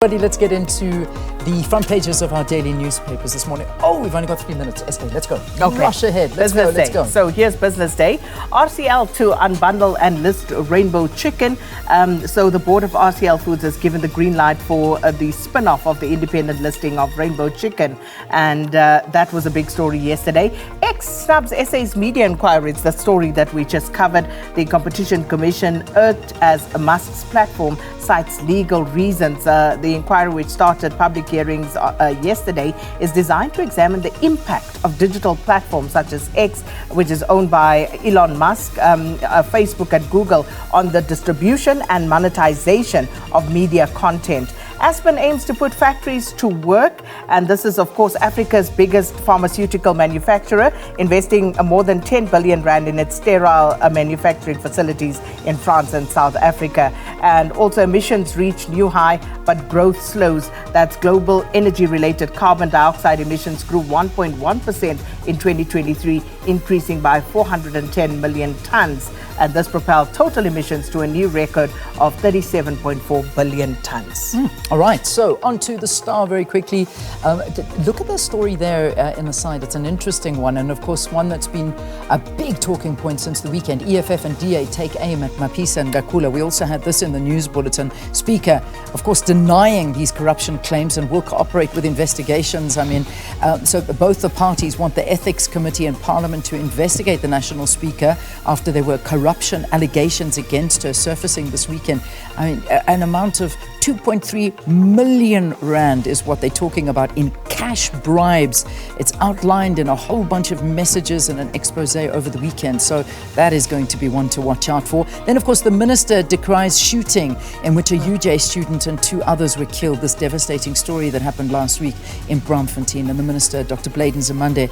Everybody, let's get into the front pages of our daily newspapers this morning. Oh, we've only got 3 minutes. SK, let's go. Okay. Rush ahead. Let's go. So here's Business Day. RCL to unbundle and list Rainbow Chicken. So the board of RCL Foods has given the green light for the spin-off of the independent listing of Rainbow Chicken. And that was a big story yesterday. X snubs SA's media inquiry. It's the story that we just covered. The Competition Commission, irked as a Musk's platform, cites legal reasons. The inquiry, which started public hearings yesterday, is designed to examine the impact of digital platforms such as X, which is owned by Elon Musk, Facebook and Google, on the distribution and monetization of media content. Aspen aims to put factories to work, and this is, of course, Africa's biggest pharmaceutical manufacturer, investing more than 10 billion rand in its sterile manufacturing facilities in France and South Africa. And also emissions reach new high, but growth slows. That's global energy-related carbon dioxide emissions grew 1.1% in 2023, increasing by 410 million tons. And this propelled total emissions to a new record of 37.4 billion tons. All right, so on to the Star very quickly. Look at the story there in the side. It's an interesting one, and of course one that's been a big talking point since the weekend. EFF and DA take aim at Mapisa and Gakula. We also had this in the news bulletin. Speaker, of course, denying these corruption claims and will cooperate with investigations. I mean, so both the parties want the Ethics Committee in Parliament to investigate the National Speaker after there were corruption allegations against her surfacing this weekend. I mean, an amount of 2.3 million rand is what they're talking about in cash bribes. It's outlined in a whole bunch of messages and an expose over the weekend. So that is going to be one to watch out for. Then, of course, the minister decries shooting in which a UJ student and 2 others were killed. This devastating story that happened last week in Braamfontein. And the minister, Dr. Bladen Zamande,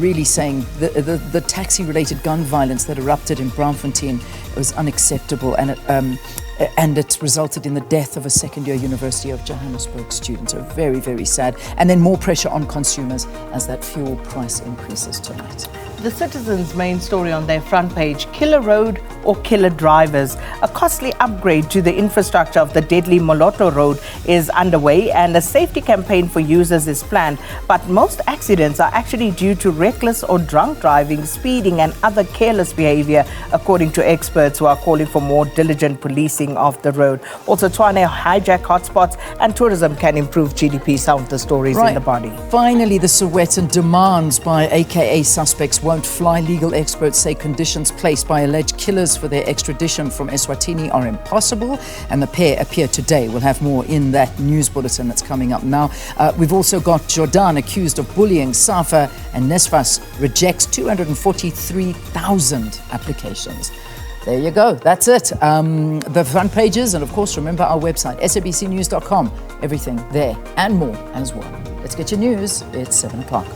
really saying the taxi-related gun violence that erupted in Braamfontein was unacceptable, and it resulted in the death of a second-year University of Johannesburg student. So very, very sad. And then more pressure on consumers as that fuel price increases tonight. The Citizen's main story on their front page: killer road or killer drivers. A costly upgrade to the infrastructure of the deadly Moloto Road is underway, and a safety campaign for users is planned. But most accidents are actually due to reckless or drunk driving, speeding and other careless behavior, according to experts who are calling for more diligent policing of the road. Also, Tshwane hijack hotspots and tourism can improve GDP. Some of the stories in the body. Finally, the Sowetan demands by AKA suspects won't fly. Legal experts say conditions placed by alleged killers for their extradition from Eswatini are impossible, and the pair appear today. We'll have more in that news bulletin that's coming up now. We've also got Jordan accused of bullying. SAFA and NSFAS rejects 243,000 applications. There you go. That's it. The front pages, and of course, remember our website, sabcnews.com. Everything there and more as well. Let's get your news. It's 7 o'clock.